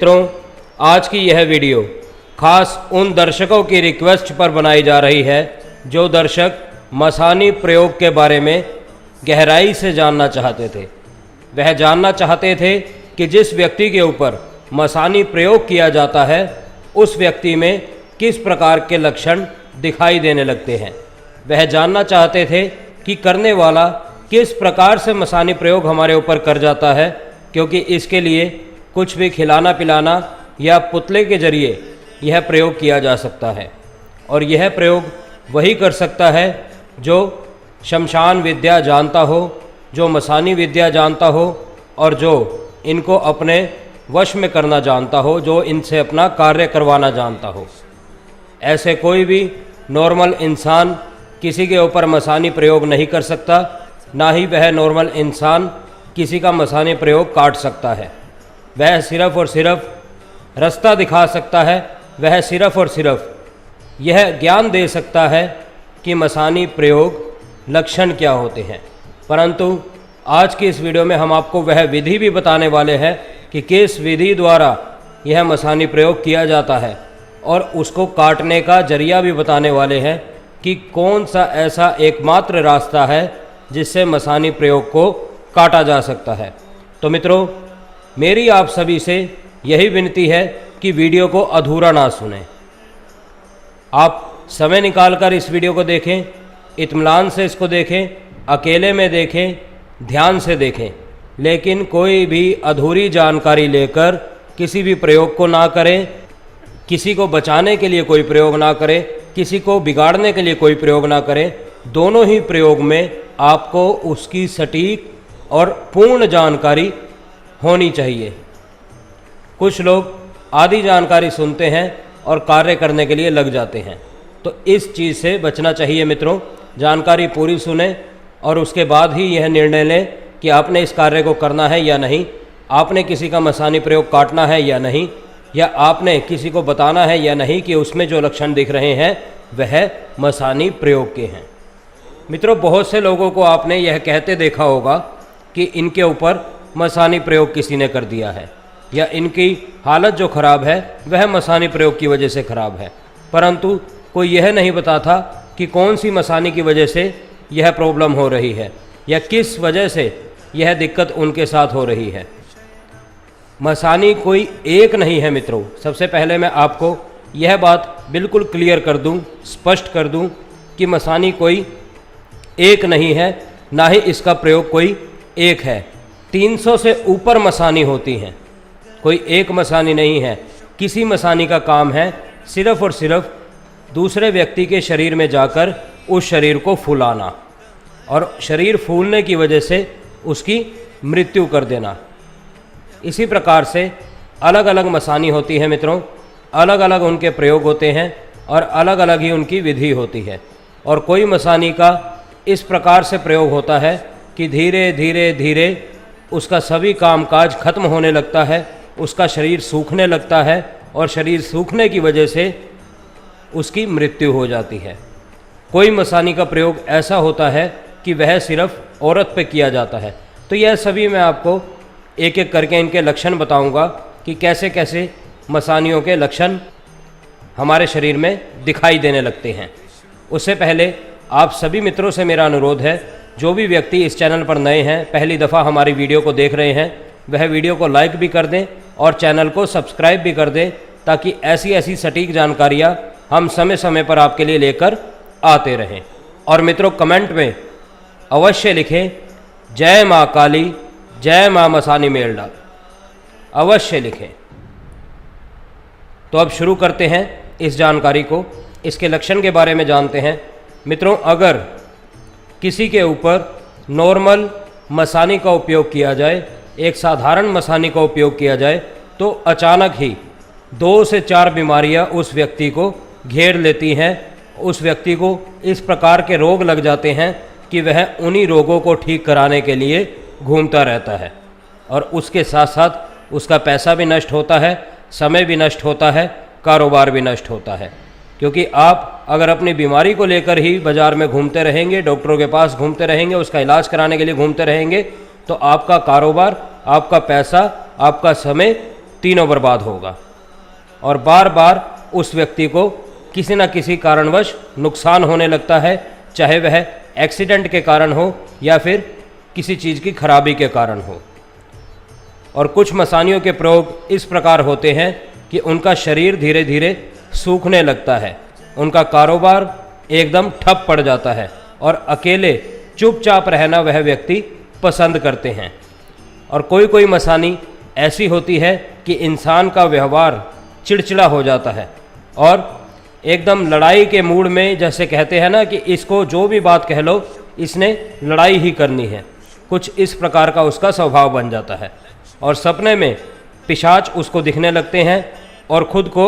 मित्रों, आज की यह वीडियो खास उन दर्शकों की रिक्वेस्ट पर बनाई जा रही है जो दर्शक मसानी प्रयोग के बारे में गहराई से जानना चाहते थे। वह जानना चाहते थे कि जिस व्यक्ति के ऊपर मसानी प्रयोग किया जाता है उस व्यक्ति में किस प्रकार के लक्षण दिखाई देने लगते हैं। वह जानना चाहते थे कि करने वाला किस प्रकार से मसानी प्रयोग हमारे ऊपर कर जाता है, क्योंकि इसके लिए कुछ भी खिलाना पिलाना या पुतले के जरिए यह प्रयोग किया जा सकता है। और यह प्रयोग वही कर सकता है जो शमशान विद्या जानता हो, जो मसानी विद्या जानता हो और जो इनको अपने वश में करना जानता हो, जो इनसे अपना कार्य करवाना जानता हो। ऐसे कोई भी नॉर्मल इंसान किसी के ऊपर मसानी प्रयोग नहीं कर सकता, ना ही वह नॉर्मल इंसान किसी का मसानी प्रयोग काट सकता है। वह सिर्फ़ और सिर्फ रास्ता दिखा सकता है, वह सिर्फ़ और सिर्फ यह ज्ञान दे सकता है कि मसानी प्रयोग लक्षण क्या होते हैं। परंतु आज की इस वीडियो में हम आपको वह विधि भी बताने वाले हैं कि किस विधि द्वारा यह मसानी प्रयोग किया जाता है, और उसको काटने का जरिया भी बताने वाले हैं कि कौन सा ऐसा एकमात्र रास्ता है जिससे मसानी प्रयोग को काटा जा सकता है। तो मित्रों, मेरी आप सभी से यही विनती है कि वीडियो को अधूरा ना सुनें। आप समय निकालकर इस वीडियो को देखें, इत्मीनान से इसको देखें, अकेले में देखें, ध्यान से देखें, लेकिन कोई भी अधूरी जानकारी लेकर किसी भी प्रयोग को ना करें। किसी को बचाने के लिए कोई प्रयोग ना करें, किसी को बिगाड़ने के लिए कोई प्रयोग ना करें। दोनों ही प्रयोग में आपको उसकी सटीक और पूर्ण जानकारी होनी चाहिए। कुछ लोग आधी जानकारी सुनते हैं और कार्य करने के लिए लग जाते हैं, तो इस चीज़ से बचना चाहिए मित्रों। जानकारी पूरी सुने और उसके बाद ही यह निर्णय लें कि आपने इस कार्य को करना है या नहीं, आपने किसी का मसानी प्रयोग काटना है या नहीं, या आपने किसी को बताना है या नहीं कि उसमें जो लक्षण दिख रहे हैं वह मसानी प्रयोग के हैं। मित्रों, बहुत से लोगों को आपने यह कहते देखा होगा कि इनके ऊपर मसानी प्रयोग किसी ने कर दिया है, या इनकी हालत जो ख़राब है वह मसानी प्रयोग की वजह से ख़राब है। परंतु कोई यह नहीं बताता कि कौन सी मसानी की वजह से यह प्रॉब्लम हो रही है या किस वजह से यह दिक्कत उनके साथ हो रही है। मसानी कोई एक नहीं है मित्रों। सबसे पहले मैं आपको यह बात बिल्कुल क्लियर कर दूं, स्पष्ट कर दूं कि मसानी कोई एक नहीं है, ना ही इसका प्रयोग कोई एक है। 300 से ऊपर मसानी होती हैं, कोई एक मसानी नहीं है। किसी मसानी का काम है सिर्फ़ और सिर्फ दूसरे व्यक्ति के शरीर में जाकर उस शरीर को फुलाना और शरीर फूलने की वजह से उसकी मृत्यु कर देना। इसी प्रकार से अलग अलग मसानी होती है मित्रों, अलग अलग उनके प्रयोग होते हैं और अलग अलग ही उनकी विधि होती है। और कोई मसानी का इस प्रकार से प्रयोग होता है कि धीरे धीरे धीरे उसका सभी कामकाज खत्म होने लगता है, उसका शरीर सूखने लगता है और शरीर सूखने की वजह से उसकी मृत्यु हो जाती है। कोई मसानी का प्रयोग ऐसा होता है कि वह सिर्फ औरत पे किया जाता है। तो यह सभी मैं आपको एक एक करके इनके लक्षण बताऊंगा कि कैसे कैसे मसानियों के लक्षण हमारे शरीर में दिखाई देने लगते हैं। उससे पहले आप सभी मित्रों से मेरा अनुरोध है, जो भी व्यक्ति इस चैनल पर नए हैं, पहली दफ़ा हमारी वीडियो को देख रहे हैं, वह वीडियो को लाइक भी कर दें और चैनल को सब्सक्राइब भी कर दें, ताकि ऐसी ऐसी सटीक जानकारियाँ हम समय समय पर आपके लिए लेकर आते रहें। और मित्रों, कमेंट में अवश्य लिखें जय माँ काली, जय माँ मसानी मेलडाल, अवश्य लिखें। तो अब शुरू करते हैं इस जानकारी को, इसके लक्षण के बारे में जानते हैं। मित्रों, अगर किसी के ऊपर नॉर्मल मसानी का उपयोग किया जाए, एक साधारण मसानी का उपयोग किया जाए, तो अचानक ही 2 से 4 बीमारियां उस व्यक्ति को घेर लेती हैं। उस व्यक्ति को इस प्रकार के रोग लग जाते हैं कि वह उन्हीं रोगों को ठीक कराने के लिए घूमता रहता है, और उसके साथ साथ उसका पैसा भी नष्ट होता है, समय भी नष्ट होता है, कारोबार भी नष्ट होता है। क्योंकि आप अगर अपनी बीमारी को लेकर ही बाज़ार में घूमते रहेंगे, डॉक्टरों के पास घूमते रहेंगे, उसका इलाज कराने के लिए घूमते रहेंगे, तो आपका कारोबार, आपका पैसा, आपका समय तीनों बर्बाद होगा। और बार बार उस व्यक्ति को किसी न किसी कारणवश नुकसान होने लगता है, चाहे वह एक्सीडेंट के कारण हो या फिर किसी चीज़ की खराबी के कारण हो। और कुछ मसानियों के प्रयोग इस प्रकार होते हैं कि उनका शरीर धीरे धीरे सूखने लगता है, उनका कारोबार एकदम ठप पड़ जाता है और अकेले चुपचाप रहना वह व्यक्ति पसंद करते हैं। और कोई कोई मसानी ऐसी होती है कि इंसान का व्यवहार चिड़चिड़ा हो जाता है और एकदम लड़ाई के मूड में, जैसे कहते हैं ना कि इसको जो भी बात कह लो इसने लड़ाई ही करनी है, कुछ इस प्रकार का उसका स्वभाव बन जाता है। और सपने में पिशाच उसको दिखने लगते हैं और खुद को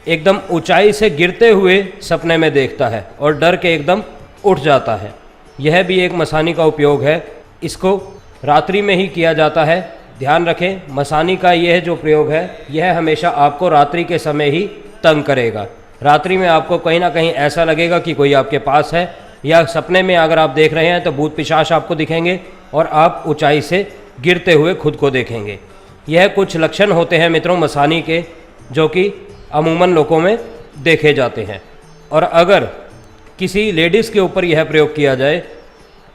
एकदम ऊंचाई से गिरते हुए सपने में देखता है और डर के एकदम उठ जाता है। यह भी एक मसानी का उपयोग है, इसको रात्रि में ही किया जाता है। ध्यान रखें, मसानी का यह जो प्रयोग है यह हमेशा आपको रात्रि के समय ही तंग करेगा। रात्रि में आपको कहीं ना कहीं ऐसा लगेगा कि कोई आपके पास है, या सपने में अगर आप देख रहे हैं तो भूत पिशाच आपको दिखेंगे और आप ऊंचाई से गिरते हुए खुद को देखेंगे। यह कुछ लक्षण होते हैं मित्रों मसानी के, जो कि अमूमन लोगों में देखे जाते हैं। और अगर किसी लेडीज़ के ऊपर यह प्रयोग किया जाए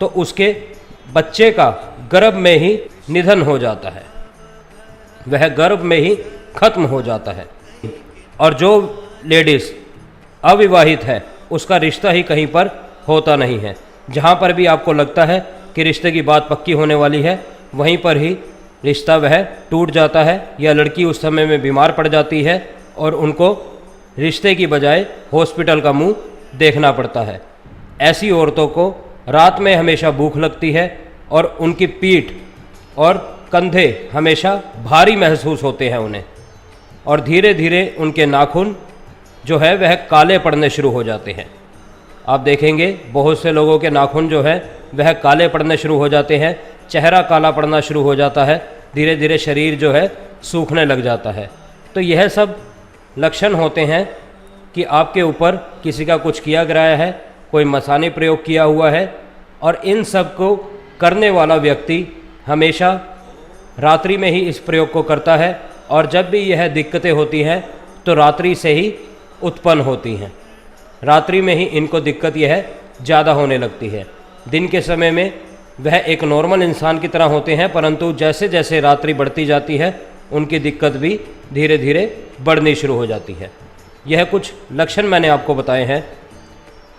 तो उसके बच्चे का गर्भ में ही निधन हो जाता है, वह गर्भ में ही खत्म हो जाता है। और जो लेडीज़ अविवाहित है उसका रिश्ता ही कहीं पर होता नहीं है। जहाँ पर भी आपको लगता है कि रिश्ते की बात पक्की होने वाली है, वहीं पर ही रिश्ता वह टूट जाता है, या लड़की उस समय में बीमार पड़ जाती है और उनको रिश्ते की बजाय हॉस्पिटल का मुंह देखना पड़ता है। ऐसी औरतों को रात में हमेशा भूख लगती है और उनकी पीठ और कंधे हमेशा भारी महसूस होते हैं उन्हें, और धीरे धीरे उनके नाखून जो है वह काले पड़ने शुरू हो जाते हैं। आप देखेंगे बहुत से लोगों के नाखून जो है वह काले पड़ने शुरू हो जाते हैं, चेहरा काला पड़ना शुरू हो जाता है, धीरे धीरे शरीर जो है सूखने लग जाता है। तो यह सब लक्षण होते हैं कि आपके ऊपर किसी का कुछ किया गया है, कोई मसानी प्रयोग किया हुआ है। और इन सब को करने वाला व्यक्ति हमेशा रात्रि में ही इस प्रयोग को करता है, और जब भी यह दिक्कतें होती हैं तो रात्रि से ही उत्पन्न होती हैं। रात्रि में ही इनको दिक्कत यह ज़्यादा होने लगती है। दिन के समय में वह एक नॉर्मल इंसान की तरह होते हैं, परंतु जैसे जैसे रात्रि बढ़ती जाती है उनकी दिक्कत भी धीरे धीरे बढ़नी शुरू हो जाती है। यह कुछ लक्षण मैंने आपको बताए हैं।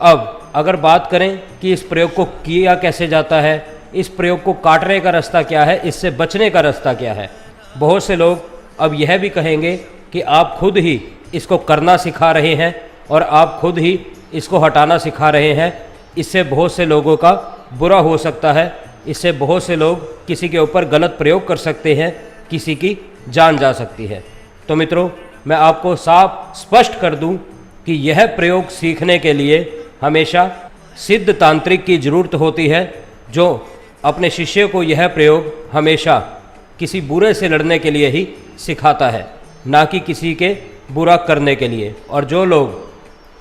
अब अगर बात करें कि इस प्रयोग को किया कैसे जाता है, इस प्रयोग को काटने का रास्ता क्या है, इससे बचने का रास्ता क्या है। बहुत से लोग अब यह भी कहेंगे कि आप खुद ही इसको करना सिखा रहे हैं और आप खुद ही इसको हटाना सिखा रहे हैं। इससे बहुत से लोगों का बुरा हो सकता है, इससे बहुत से लोग किसी के ऊपर गलत प्रयोग कर सकते हैं, किसी की जान जा सकती है। तो मित्रों, मैं आपको साफ स्पष्ट कर दूं कि यह प्रयोग सीखने के लिए हमेशा सिद्ध तांत्रिक की ज़रूरत होती है, जो अपने शिष्य को यह प्रयोग हमेशा किसी बुरे से लड़ने के लिए ही सिखाता है, ना कि किसी के बुरा करने के लिए। और जो लोग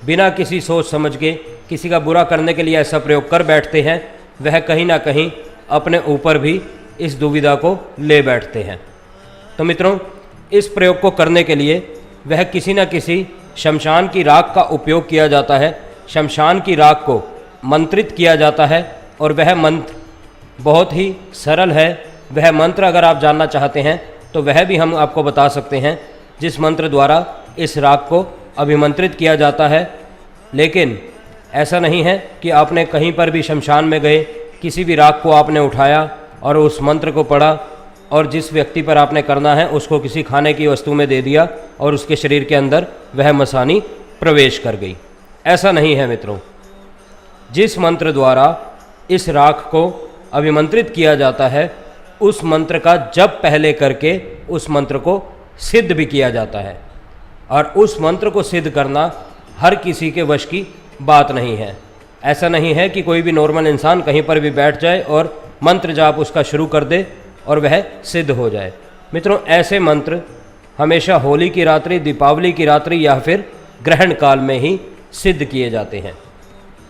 बिना किसी सोच समझ के किसी का बुरा करने के लिए ऐसा प्रयोग कर बैठते हैं, वह कहीं ना कहीं अपने ऊपर भी इस दुविधा को ले बैठते हैं। तो मित्रों, इस प्रयोग को करने के लिए वह किसी न किसी शमशान की राख का उपयोग किया जाता है। शमशान की राख को मंत्रित किया जाता है और वह मंत्र बहुत ही सरल है। वह मंत्र अगर आप जानना चाहते हैं तो वह भी हम आपको बता सकते हैं, जिस मंत्र द्वारा इस राख को अभिमंत्रित किया जाता है। लेकिन ऐसा नहीं है कि आपने कहीं पर भी शमशान में गए, किसी भी राख को आपने उठाया और उस मंत्र को पढ़ा और जिस व्यक्ति पर आपने करना है उसको किसी खाने की वस्तु में दे दिया और उसके शरीर के अंदर वह मसानी प्रवेश कर गई। ऐसा नहीं है मित्रों। जिस मंत्र द्वारा इस राख को अभिमंत्रित किया जाता है, उस मंत्र का जप पहले करके उस मंत्र को सिद्ध भी किया जाता है। और उस मंत्र को सिद्ध करना हर किसी के वश की बात नहीं है। ऐसा नहीं है कि कोई भी नॉर्मल इंसान कहीं पर भी बैठ जाए और मंत्र जाप उसका शुरू कर दे और वह सिद्ध हो जाए। मित्रों, ऐसे मंत्र हमेशा होली की रात्रि, दीपावली की रात्रि या फिर ग्रहण काल में ही सिद्ध किए जाते हैं।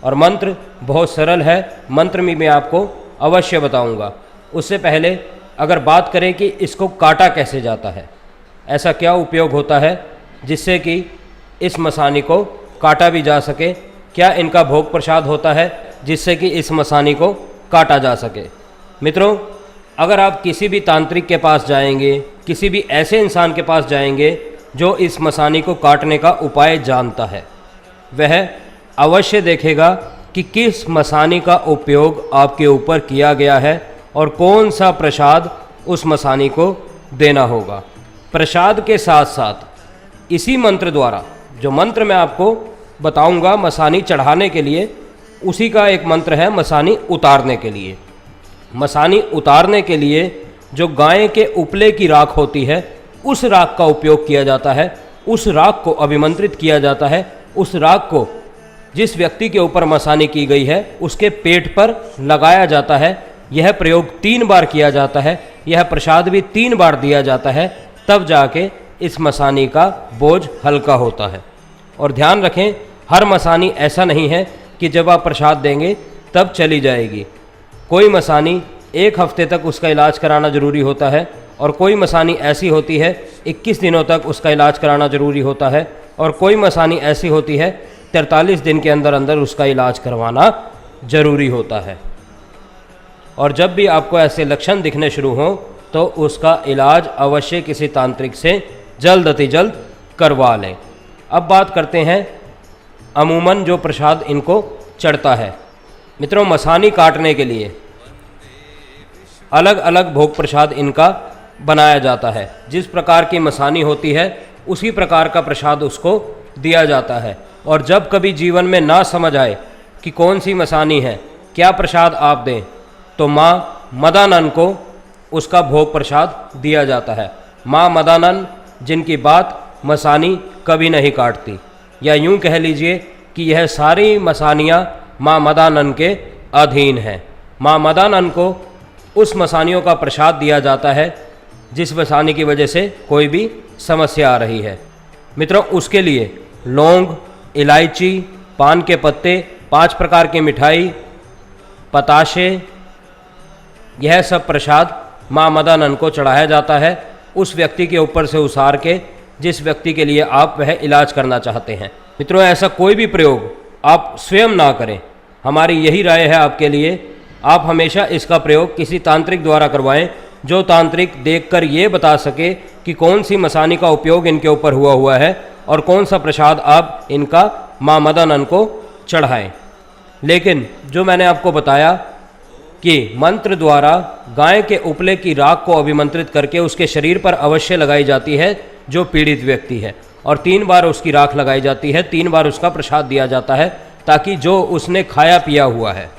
और मंत्र बहुत सरल है, मंत्र में मैं आपको अवश्य बताऊंगा। उससे पहले अगर बात करें कि इसको काटा कैसे जाता है, ऐसा क्या उपयोग होता है जिससे कि इस मसानी को काटा भी जा सके? क्या इनका भोग प्रसाद होता है जिससे कि इस मसानी को काटा जा सके? मित्रों, अगर आप किसी भी तांत्रिक के पास जाएंगे, किसी भी ऐसे इंसान के पास जाएंगे जो इस मसानी को काटने का उपाय जानता है, वह अवश्य देखेगा कि किस मसानी का उपयोग आपके ऊपर किया गया है और कौन सा प्रसाद उस मसानी को देना होगा। प्रसाद के साथ साथ इसी मंत्र द्वारा, जो मंत्र मैं आपको बताऊंगा मसानी चढ़ाने के लिए, उसी का एक मंत्र है मसानी उतारने के लिए। मसानी उतारने के लिए जो गाय के उपले की राख होती है, उस राख का उपयोग किया जाता है। उस राख को अभिमंत्रित किया जाता है। उस राख को जिस व्यक्ति के ऊपर मसानी की गई है उसके पेट पर लगाया जाता है। यह प्रयोग 3 बार किया जाता है। यह प्रसाद भी 3 बार दिया जाता है, तब जाके इस मसानी का बोझ हल्का होता है। और ध्यान रखें, हर मसानी ऐसा नहीं है कि जब आप प्रसाद देंगे तब चली जाएगी। कोई मसानी 1 हफ्ते तक उसका इलाज कराना ज़रूरी होता है, और कोई मसानी ऐसी होती है 21 दिनों तक उसका इलाज कराना ज़रूरी होता है, और कोई मसानी ऐसी होती है 43 दिन के अंदर अंदर उसका इलाज करवाना ज़रूरी होता है। और जब भी आपको ऐसे लक्षण दिखने शुरू हों तो उसका इलाज अवश्य किसी तांत्रिक से जल्द अति जल्द करवा लें। अब बात करते हैं अमूमन जो प्रसाद इनको चढ़ता है। मित्रों, मसानी काटने के लिए अलग अलग भोग प्रसाद इनका बनाया जाता है। जिस प्रकार की मसानी होती है उसी प्रकार का प्रसाद उसको दिया जाता है। और जब कभी जीवन में ना समझ आए कि कौन सी मसानी है, क्या प्रसाद आप दें, तो माँ मदानन को उसका भोग प्रसाद दिया जाता है। माँ मदानन जिनकी बात मसानी कभी नहीं काटती, या यूं कह लीजिए कि यह सारी मसानियाँ माँ मदानन के अधीन हैं। माँ मदानन को उस मसानियों का प्रसाद दिया जाता है जिस मसानी की वजह से कोई भी समस्या आ रही है। मित्रों, उसके लिए लौंग, इलायची, पान के पत्ते, 5 प्रकार की मिठाई, पताशे, यह सब प्रसाद माँ मदानन को चढ़ाया जाता है उस व्यक्ति के ऊपर से उसार के जिस व्यक्ति के लिए आप वह इलाज करना चाहते हैं। मित्रों, ऐसा कोई भी प्रयोग आप स्वयं ना करें। हमारी यही राय है आपके लिए, आप हमेशा इसका प्रयोग किसी तांत्रिक द्वारा करवाएं, जो तांत्रिक देखकर ये बता सके कि कौन सी मसानी का उपयोग इनके ऊपर हुआ है और कौन सा प्रसाद आप इनका माँ मदानन को चढ़ाएं। लेकिन जो मैंने आपको बताया कि मंत्र द्वारा गाय के उपले की राख को अभिमंत्रित करके उसके शरीर पर अवश्य लगाई जाती है जो पीड़ित व्यक्ति है, और 3 बार उसकी राख लगाई जाती है, 3 बार उसका प्रसाद दिया जाता है, ताकि जो उसने खाया पिया हुआ है,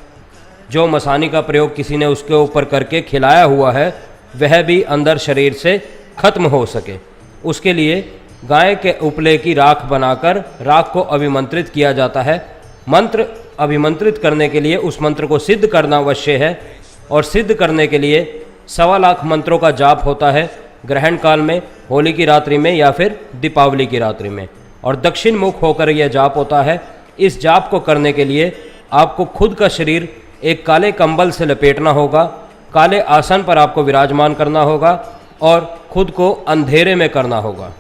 जो मसानी का प्रयोग किसी ने उसके ऊपर करके खिलाया हुआ है, वह भी अंदर शरीर से खत्म हो सके। उसके लिए गाय के उपले की राख बनाकर राख को अभिमंत्रित किया जाता है। मंत्र अभिमंत्रित करने के लिए उस मंत्र को सिद्ध करना अवश्य है, और सिद्ध करने के लिए 1.25 लाख मंत्रों का जाप होता है ग्रहण काल में, होली की रात्रि में या फिर दीपावली की रात्रि में, और दक्षिण मुख होकर यह जाप होता है। इस जाप को करने के लिए आपको खुद का शरीर एक काले कंबल से लपेटना होगा, काले आसन पर आपको विराजमान करना होगा और खुद को अंधेरे में करना होगा।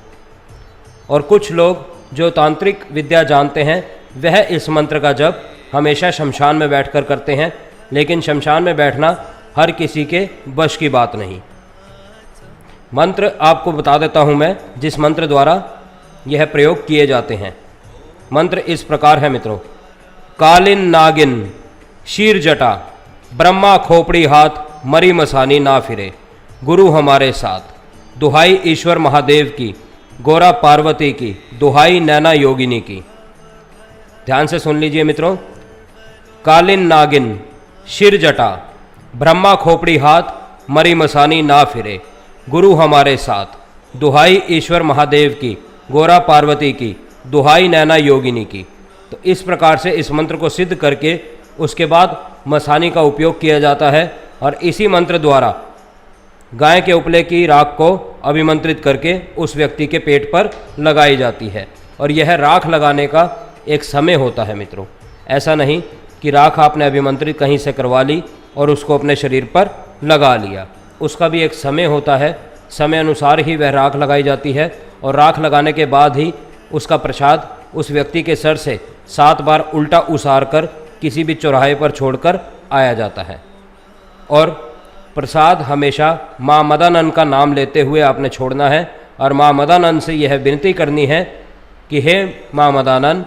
और कुछ लोग जो तांत्रिक विद्या जानते हैं वह इस मंत्र का जप हमेशा शमशान में बैठकर करते हैं, लेकिन शमशान में बैठना हर किसी के बश की बात नहीं। मंत्र आपको बता देता हूँ मैं जिस मंत्र द्वारा यह प्रयोग किए जाते हैं। मंत्र इस प्रकार है मित्रों। कालिन नागिन शीर जटा, ब्रह्मा खोपड़ी हाथ, मरी मसानी ना फिरे, गुरु हमारे साथ, दुहाई ईश्वर महादेव की, गोरा पार्वती की, दुहाई नैना योगिनी की। ध्यान से सुन लीजिए मित्रों। कालिन नागिन शीर जटा, ब्रह्मा खोपड़ी हाथ, मरी मसानी ना फिरे, गुरु हमारे साथ, दुहाई ईश्वर महादेव की, गोरा पार्वती की, दुहाई नैना योगिनी की। तो इस प्रकार से इस मंत्र को सिद्ध करके उसके बाद मसानी का उपयोग किया जाता है, और इसी मंत्र द्वारा गाय के उपले की राख को अभिमंत्रित करके उस व्यक्ति के पेट पर लगाई जाती है। और यह राख लगाने का एक समय होता है मित्रों। ऐसा नहीं कि राख आपने अभिमंत्रित कहीं से करवा ली और उसको अपने शरीर पर लगा लिया, उसका भी एक समय होता है। समय अनुसार ही वह राख लगाई जाती है और राख लगाने के बाद ही उसका प्रसाद उस व्यक्ति के सर से 7 बार उल्टा उसार कर किसी भी चौराहे पर छोड़कर आया जाता है। और प्रसाद हमेशा माँ मदानंद का नाम लेते हुए आपने छोड़ना है और माँ मदानंद से यह विनती करनी है कि हे माँ मदानंद,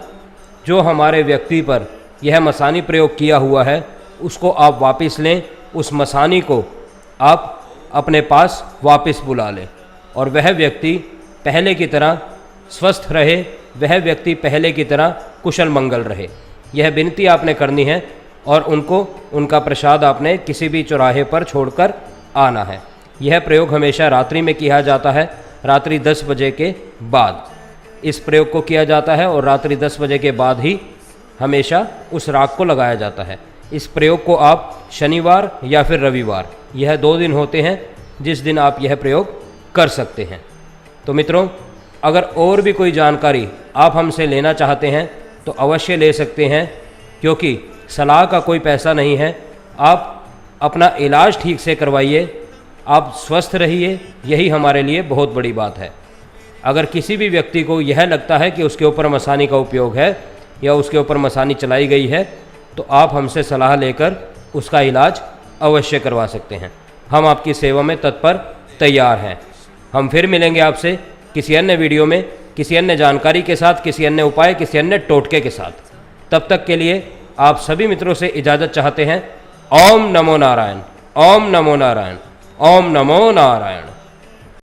जो हमारे व्यक्ति पर यह मसानी प्रयोग किया हुआ है उसको आप वापस लें, उस मसानी को आप अपने पास वापस बुला लें और वह व्यक्ति पहले की तरह स्वस्थ रहे, वह व्यक्ति पहले की तरह कुशल मंगल रहे। यह विनती आपने करनी है और उनको उनका प्रसाद आपने किसी भी चौराहे पर छोड़कर आना है। यह प्रयोग हमेशा रात्रि में किया जाता है, रात्रि 10 बजे के बाद इस प्रयोग को किया जाता है और रात्रि 10 बजे के बाद ही हमेशा उस राख को लगाया जाता है। इस प्रयोग को आप शनिवार या फिर रविवार, यह 2 दिन होते हैं जिस दिन आप यह प्रयोग कर सकते हैं। तो मित्रों, अगर और भी कोई जानकारी आप हमसे लेना चाहते हैं तो अवश्य ले सकते हैं, क्योंकि सलाह का कोई पैसा नहीं है। आप अपना इलाज ठीक से करवाइए, आप स्वस्थ रहिए, यही हमारे लिए बहुत बड़ी बात है। अगर किसी भी व्यक्ति को यह लगता है कि उसके ऊपर मसानी का उपयोग है या उसके ऊपर मसानी चलाई गई है तो आप हमसे सलाह लेकर उसका इलाज अवश्य करवा सकते हैं। हम आपकी सेवा में तत्पर तैयार हैं। हम फिर मिलेंगे आपसे किसी अन्य वीडियो में, किसी अन्य जानकारी के साथ, किसी अन्य उपाय, किसी अन्य टोटके के साथ। तब तक के लिए आप सभी मित्रों से इजाज़त चाहते हैं। ओम नमो नारायण, ओम नमो नारायण, ओम नमो नारायण।